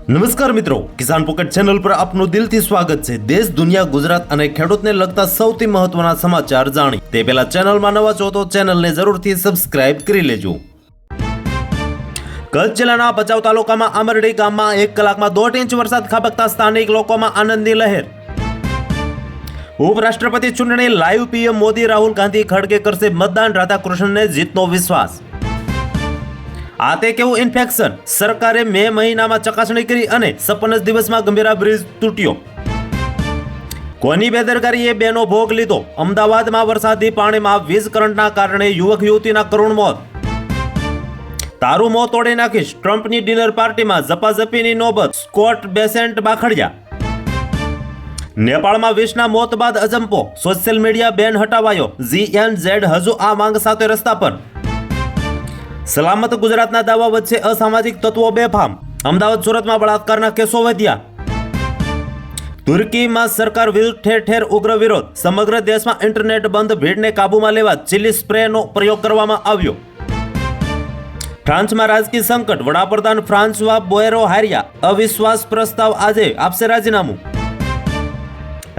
નમસ્કાર મિત્રો, કિસાન pocket channel પર આપનું દિલથી સ્વાગત છે। દેશ, દુનિયા, ગુજરાત અને ખેડૂતને લગતા સૌથી મહત્વના સમાચાર જાણી તે પહેલા ચેનલમાં નવા છો તો ચેનલને જરૂરથી સબસ્ક્રાઇબ કરી લેજો। કચ્છ જિલ્લાના ભચાઉ તાલુકામાં આંબરડી ગામમાં 1 કલાકમાં 1.5 ઇંચ વરસાદ ખાબકતા સ્થાનિક લોકોમાં આનંદની લહેર। ઉપરાષ્ટ્રપતિ ચૂંટણી લાઈવ, પીએમ મોદી, રાહુલ ગાંધી, ખડગે કરશે મતદાન, રાધાકૃષ્ણને જીતનો વિશ્વાસ। આ તે કેવું ઇન્ફેક્શન, સરકારે મે મહિનામાં ચકાસણી કરી અને 56 દિવસમાં ગંભીરા બ્રિજ તૂટ્યો। કોની બેદરકારીએ બેનો ભોગ લીધો? અમદાવાદમાં વરસાદી પાણીમાં વીજ કરંટના કારણે યુવક યુવતીના કરુણ મોત। તારું મોં તોડી નાખીશ, ટ્રમ્પની ડિનર પાર્ટીમાં ઝપાઝપીની નોબત, સ્કોટ બેસેન્ટ બાખડ્યા। નેપાળમાં 20ના મોત બાદ અજંપો, સોશિયલ મીડિયા બેન હટાવાયો, GNZ હજુ આ માંગ સાથે રસ્તા પર। સલામત ગુજરાતના દાવા વચ્ચે અસામાજિક તત્વો બેફામ, અમદાવાદ સુરતમાં બળાત્કારના કેસો વધ્યા। તુર્કીમાં સરકાર વિરુદ્ધ ઠેર ઠેર ઉગ્ર વિરોધ, સમગ્ર દેશમાં ઇન્ટરનેટ બંધ, ભીડને કાબૂમાં લેવા ચીલી સ્પ્રેનો પ્રયોગ કરવામાં આવ્યો। ફ્રાન્સમાં રાજકીય સંકટ, વડાપ્રધાન ફ્રાન્સવા બોયરો હાર્યા, અવિશ્વાસ પ્રસ્તાવ આજે આપશે રાજીનામું।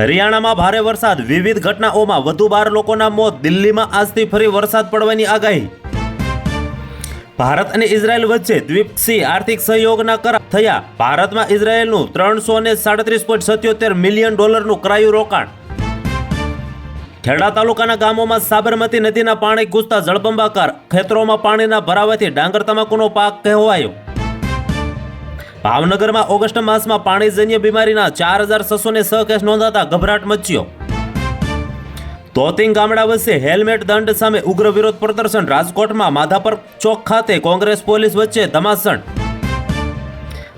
હરિયાણામાં ભારે વરસાદ, વિવિધ ઘટનાઓમાં વધુ 12 લોકોના મોત, દિલ્હીમાં આજથી ફરી વરસાદ પડવાની આગાહી। ભારત અને ઇઝરાયલ વચ્ચે દ્વિપક્ષીય આર્થિક સહયોગના કરાર થયા। ભારતમાં ઇઝરાયલનું $337.77 મિલિયન કરાયું રોકાણ। ખેડા તાલુકાના ગામોમાં સાબરમતી નદીના પાણી ઘૂસતા જળબંબાકાર, ખેતરોમાં પાણીના ભરાવાથી ડાંગર તમાકુનો પાક કહેવાયો। ભાવનગરમાં ઓગસ્ટ માસમાં પાણીજન્ય બીમારીના 4606 કેસ નોંધાતા ગભરાટ મચ્યો। તોતિંગ ગામડા વચ્ચે હેલ્મેટ દંડ સામે ઉગ્ર વિરોધ પ્રદર્શન। રાજકોટમાં માધાપર ચોક ખાતે કોંગ્રેસ પોલીસ વચ્ચે ધમાસણ।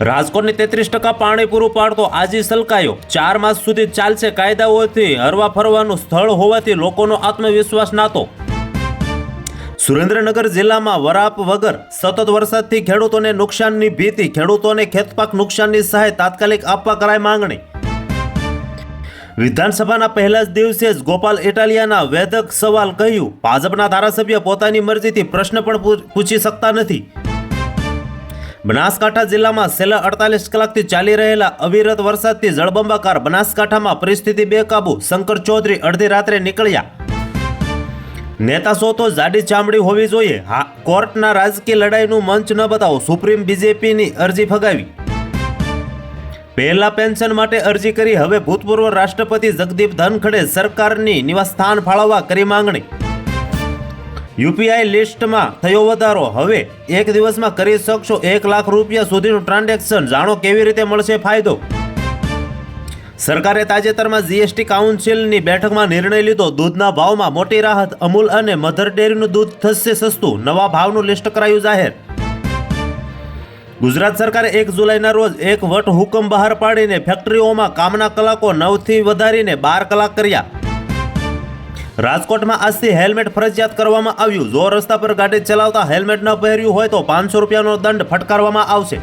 રાજકોટની 33% પાણી પૂરું પાડતો આજી સલકાયો, 4 માસ સુધી ચાલશે કાયદાઓથી હરવા ફરવાનું સ્થળ હોવાથી લોકોનો આત્મવિશ્વાસ નાતો। સુરેન્દ્રનગર જિલ્લામાં વરાપ વગર સતત વરસાદથી ખેડૂતોને નુકસાનની ભીતિ, ખેડૂતોને ખેતપાક નુકસાનની સહાય તાત્કાલિક આપવા કરાઈ માંગણી। વિધાનસભાના પહેલા જ દિવસે જ ગોપાલ ઇટાલિયાના વેધક સવાલ, કહ્યું ભાજપના ધારાસભ્ય પોતાની મરજીથી પ્રશ્ન પણ પૂછી શકતા નથી। બનાસકાંઠા જિલ્લામાં છેલ્લા 48 કલાકથી ચાલી રહેલા અવિરત વરસાદથી જળબંબાકાર, બનાસકાંઠામાં પરિસ્થિતિ બેકાબુ, શંકર ચૌધરી અડધી રાત્રે નીકળ્યા। નેતા છો તો જાડી ચામડી હોવી જોઈએ, કોર્ટના રાજકીય લડાઈનું મંચ ન બતાવો, સુપ્રીમ બીજેપીની અરજી ફગાવી। પહેલા પેન્શન માટે અરજી કરી, હવે ભૂતપૂર્વ રાષ્ટ્રપતિ જગદીપ ધનખડે સરકારની નિવાસસ્થાન ફાળવવા કરી માંગણી। યુપીઆઈ લિસ્ટમાં થયો વધારો, હવે એક દિવસમાં કરી શકશો 1 લાખ રૂપિયા સુધીનું ટ્રાન્ઝેક્શન, જાણો કેવી રીતે મળશે ફાયદો। સરકારે તાજેતરમાં જીએસટી કાઉન્સિલની બેઠકમાં નિર્ણય લીધો, દૂધના ભાવમાં મોટી રાહત, અમૂલ અને મધર ડેરીનું દૂધ થશે સસ્તું, નવા ભાવનું લિસ્ટ કરાયું જાહેર। ગુજરાત સરકારે 1 જુલાઈના રોજ એક વટ હુકમ બહાર પાડીને ફેક્ટરીઓમાં કામના કલાકો 9થી વધારીને 12 કલાક કર્યા। રાજકોટમાં આજથી હેલ્મેટ ફરજિયાત કરવામાં આવ્યું, જો રસ્તા પર ગાડી ચલાવતા હેલ્મેટ ન પહેર્યું હોય તો 500 રૂપિયાનો દંડ ફટકારવામાં આવશે।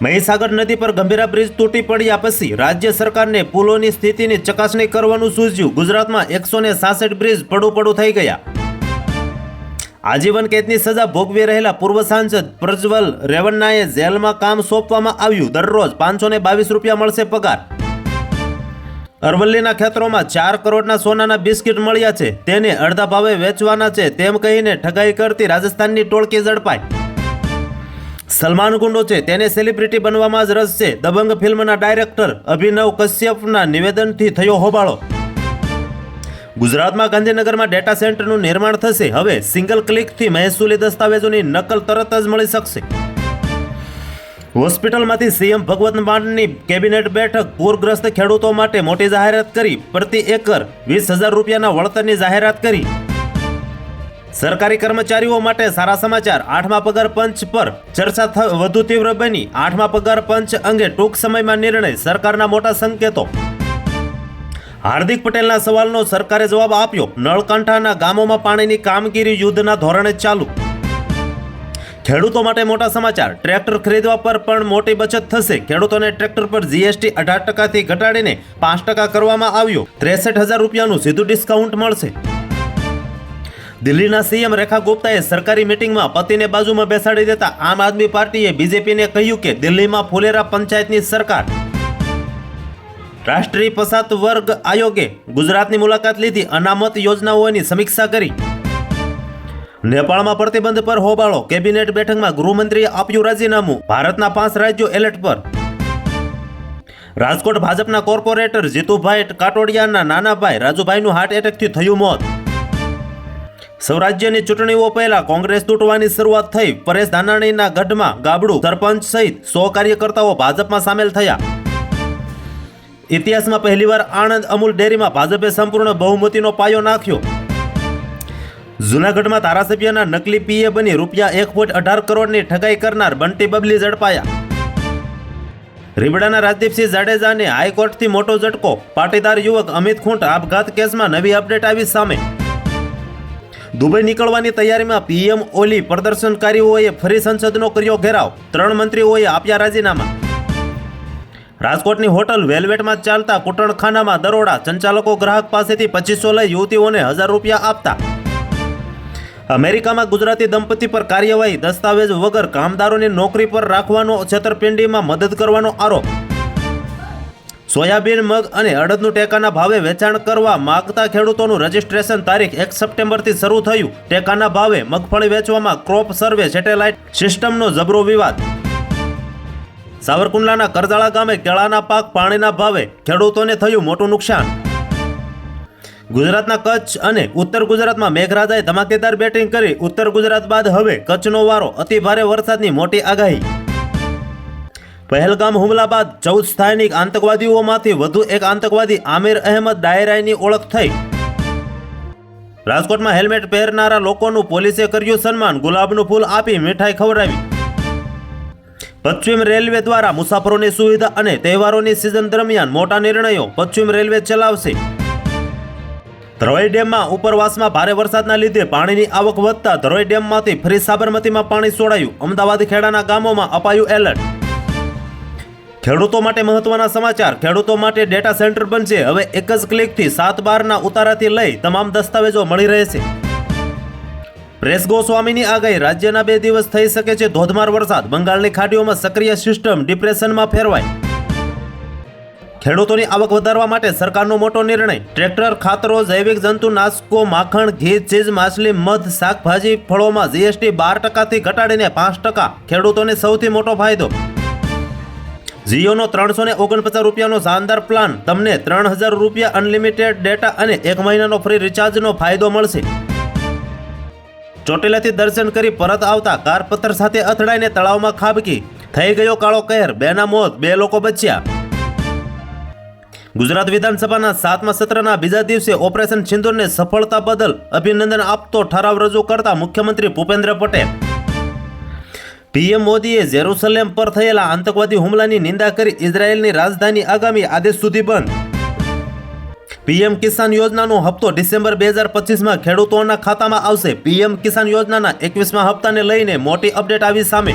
મહીસાગર નદી પર ગંભીરા બ્રિજ તૂટી પડ્યા પછી રાજ્ય સરકારને પુલોની સ્થિતિની ચકાસણી કરવાનું સૂઝ્યું। ગુજરાતમાં 166 બ્રિજ પડું થઈ ગયા। આજીવન કેદની સજા ભોગવી રહેલા પૂર્વ સાંસદ પ્રજ્વલ રેવન્નાએ જેલમાં કામ સોંપવામાં આવ્યું, દરરોજ 522 રૂપિયા મળશે પગાર। અરવલ્લીના ખેતરોમાં 4 કરોડના સોનાના બિસ્કિટ મળ્યા છે, તેને અડધા ભાવે વેચવાના છે તેમ કહીને ઠગાઈ કરતી રાજસ્થાનની ટોળકી ઝડપાઈ। સલમાન ગુંડો છે, તેને સેલિબ્રિટી બનવામાં જ રસ છે, દબંગ ફિલ્મના ડાયરેક્ટર અભિનવ કશ્યપના નિવેદનથી થયો હોબાળો। ગુજરાતમાં ગાંધીનગરમાં ડેટા સેન્ટરનું નિર્માણ થશે, હવે સિંગલ ક્લિકથી મહેસૂલી દસ્તાવેજોની નકલ તરત જ મળી શકશે। હોસ્પિટલમાંથી સીએમ ભગવંત માનની કેબિનેટ બેઠક, પૂરગ્રસ્ત ખેડૂતો માટે મોટી જાહેરાત કરી, પ્રતિ એકર 20,000 રૂપિયાના વળતરની જાહેરાત કરી। સરકારી કર્મચારીઓ માટે સારા સમાચાર, 8મા પગાર પંચ પર ચર્ચા વધુ તીવ્ર બની। 8મા પગાર પંચ અંગે ટૂંક સમયમાં નિર્ણય, સરકારના મોટા સંકેતો। હાર્દિક પટેલના સવાલનો સરકારે જવાબ આપ્યો, નળકાંઠાના ગામોમાં પાણીની કામગીરી યુદ્ધના ધોરણે ચાલુ। ખેડૂતો માટે મોટા સમાચાર, ટ્રેક્ટર ખરીદવા પર પણ મોટી બચત થશે। ખેડૂતોને ટ્રેક્ટર પર જીએસટી 18%થી ઘટાડીને 5% કરવામાં આવ્યો, 63,000 રૂપિયાનું સીધું ડિસ્કાઉન્ટ મળશે। દિલ્હીના સીએમ રેખા ગુપ્તાએ સરકારી મીટિંગમાં પતિને બાજુમાં બેસાડી દેતા આમ આદમી પાર્ટીએ બીજેપીને કહ્યું કે દિલ્હીમાં ફુલેરા પંચાયતની સરકાર. રાષ્ટ્રીય પછાત વર્ગ આયોગે ગુજરાતની મુલાકાત લીધી, અનામત યોજનાઓની સમીક્ષા કરી. નેપાળમાં પ્રતિબંધ પર હોબાળો, કેબિનેટ બેઠકમાં ગૃહમંત્રીએ આપ્યું રાજીનામું. ભારતના 5 રાજ્યો એલર્ટ પર. રાજકોટ ભાજપના કોર્પોરેટર જીતુભાઈ કાટોડિયાના નાના ભાઈ રાજુભાઈનું હાર્ટ એટેકથી થયું મોત. સ્વરાજ્યની ચૂંટણીઓ પહેલા કોંગ્રેસ તૂટવાની શરૂઆત થઈ. પરેશ ધાનાણીના ગઢમાં ગાબડું, સરપંચ સહિત 100 કાર્યકર્તાઓ ભાજપમાં સામેલ થયા. ઇતિહાસમાં પહેલીવાર આણંદ અમૂલ ડેરીમાં ભાજપે સંપૂર્ણ બહુમતીનો પાયો નાખ્યો. જૂનાગઢમાં ધારાસભ્યના નકલી પીએ બની ₹1.18 કરોડની ઠગાઈ કરનાર બંટી બબલી ઝડપાયા. રીબડાના રાજદીપસિંહ જાડેજાને હાઈકોર્ટથી મોટો ઝટકો. પાટીદાર યુવક અમિત ખૂંટ આપઘાત કેસમાં નવી અપડેટ આવી સામે. દુબઈ નીકળવાની તૈયારીમાં પીએમ ઓલી પ્રદર્શનકારીઓએ ફરી સંસદનો કર્યો ઘેરાવ. 3 મંત્રીઓએ આપ્યા રાજીનામા. રાજકોટની હોટલ વેલ્વેટમાં ચાલતા કૂટણખાનામાં દરોડા. સંચાલકો ગ્રાહક પાસેથી 2500 લઈ યુવતીઓને ₹1000 આપતા. અમેરિકામાં ગુજરાતી દંપતી પર કાર્યવાહી. દસ્તાવેજ વગર કામદારોની નોકરી પર રાખવાનો, છેતરપિંડીમાં મદદ કરવાનો આરોપ. સોયાબીન, મગ અને અડદનું ટેકાના ભાવે વેચાણ કરવા માંગતા ખેડૂતોનું રજીસ્ટ્રેશન તારીખ 1 સપ્ટેમ્બરથી શરૂ થયું. ટેકાના ભાવે મગફળી વેચવામાં ક્રોપ સર્વે સેટેલાઇટ સિસ્ટમનો જબરો વિવાદ. સાવરકુંડલાના કરજાળા ગામે કેળાના પાક પાણીના ભાવે ખેડૂતોને થયું મોટું નુકસાન. ગુજરાતના કચ્છ અને ઉત્તર ગુજરાતમાં મેઘરાજાએ ધમાકેદાર બેટિંગ કરી. ઉત્તર ગુજરાત બાદ હવે કચ્છનો વારો. અતિ ભારે વરસાદની મોટી આગાહી. પહેલગામ હુમલા બાદ 14 સ્થાનિક આતંકવાદીઓમાંથી વધુ એક આતંકવાદી આમિર અહેમદ ડાયરાની ઓળખ થઈ. રાજકોટમાં હેલ્મેટ પહેરનારા લોકોનું પોલીસે કર્યું સન્માન. ગુલાબનું ફૂલ આપી મીઠાઈ ખવડાવી. પશ્ચિમ રેલવે દ્વારા મુસાફરોની સુવિધા અને તહેવારોની સિઝન દરમિયાન મોટા નિર્ણયો. પશ્ચિમ રેલવે ચલાવશે. ધરોઈ ડેમમાં ઉપરવાસમાં ભારે વરસાદના લીધે પાણીની આવક વધતા ધરોઈ ડેમમાંથી ફરી સાબરમતીમાં પાણી છોડાયું. અમદાવાદ ખેડાના ગામોમાં અપાયું એલર્ટ. ખેડૂતો માટે મહત્વના સમાચાર. ખેડૂતો માટે ડેટા સેન્ટર બનશે. હવે એક જ ક્લિકથી 7/12ના ઉતારાથી લઈ તમામ દસ્તાવેજો મળી રહેશે. પ્રેસ ગોસ્વામીની આગાહી. રાજ્યના 2 દિવસ થઈ શકે છે ધોધમાર વરસાદ. બંગાળની ખાડીઓમાં સક્રિય સિસ્ટમ ડિપ્રેશનમાં ફેરવાય. ખેડૂતોની આવક વધારવા માટે સરકારનો મોટો નિર્ણય. ટ્રેક્ટર, ખાતરો, જૈવિક જંતુનાશકો, માખણ, ઘી, ચીઝ, માછલી, મધ, શાકભાજી, ફળોમાં જીએસટી 12%થી ઘટાડીને 5%. ખેડૂતોને સૌથી મોટો ફાયદો. જીઓનો ₹349નો શાનદાર પ્લાન. તમને ₹3000 અનલિમિટેડ ડેટા અને 1 મહિનાનો ફ્રી રિચાર્જનો ફાયદો મળશે. ચોટીલાથી દર્શન કરી પરત આવતા કાર પથ્થર સાથે અથડાઈને તળાવમાં ખાબકી. થઈ ગયો કાળો કહેર. 2ના મોત, 2 લોકો બચ્યા. ગુજરાત વિધાનસભાના 7મા સત્રના બીજા દિવસે ઓપરેશન સિંદૂરને સફળતા બદલ અભિનંદન આપતો ઠરાવ રજૂ કરતા મુખ્યમંત્રી ભૂપેન્દ્ર પટેલ. પીએમ મોદીએ જેરુસલેમ પર થયેલા આતંકવાદી હુમલાની નિંદા કરી. ઇઝરાયેલની રાજધાની આગામી આદેશ સુધી બંધ. પીએમ કિસાન યોજનાનો હપ્તો ડિસેમ્બર 2025માં ખેડૂતોના ખાતામાં આવશે. પીએમ કિસાન યોજનાના 21મા હપ્તાને લઈને મોટી અપડેટ આવી સામે.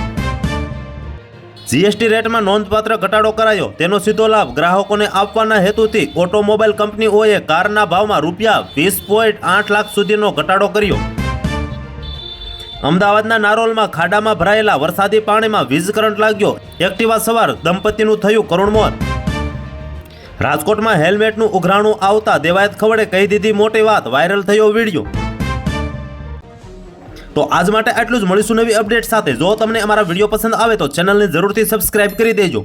જીએસટી રેટમાં નોંધપાત્ર ઘટાડો કરાયો. તેનો સીધો લાભ ગ્રાહકોને આપવાના હેતુથી ઓટોમોબાઈલ કંપનીઓએ કારના ભાવમાં ₹20.8 લાખ સુધીનો ઘટાડો કર્યો. અમદાવાદના નારોલમાં ખાડામાં ભરાયેલા વરસાદી પાણીમાં વીજ કરંટ લાગ્યો. એક્ટિવા સવાર દંપતીનું થયું કરુણ મોત. રાજકોટમાં હેલ્મેટનું ઉઘરાણું આવતા દેવાયત ખવડે કહી દીધી મોટી વાત. વાયરલ થયો વિડીયો. તો આજ માટે આટલું જ. મળીશું નવી અપડેટ સાથે. જો તમને અમારા વિડીયો પસંદ આવે તો ચેનલને જરૂરથી સબસ્ક્રાઇબ કરી દેજો.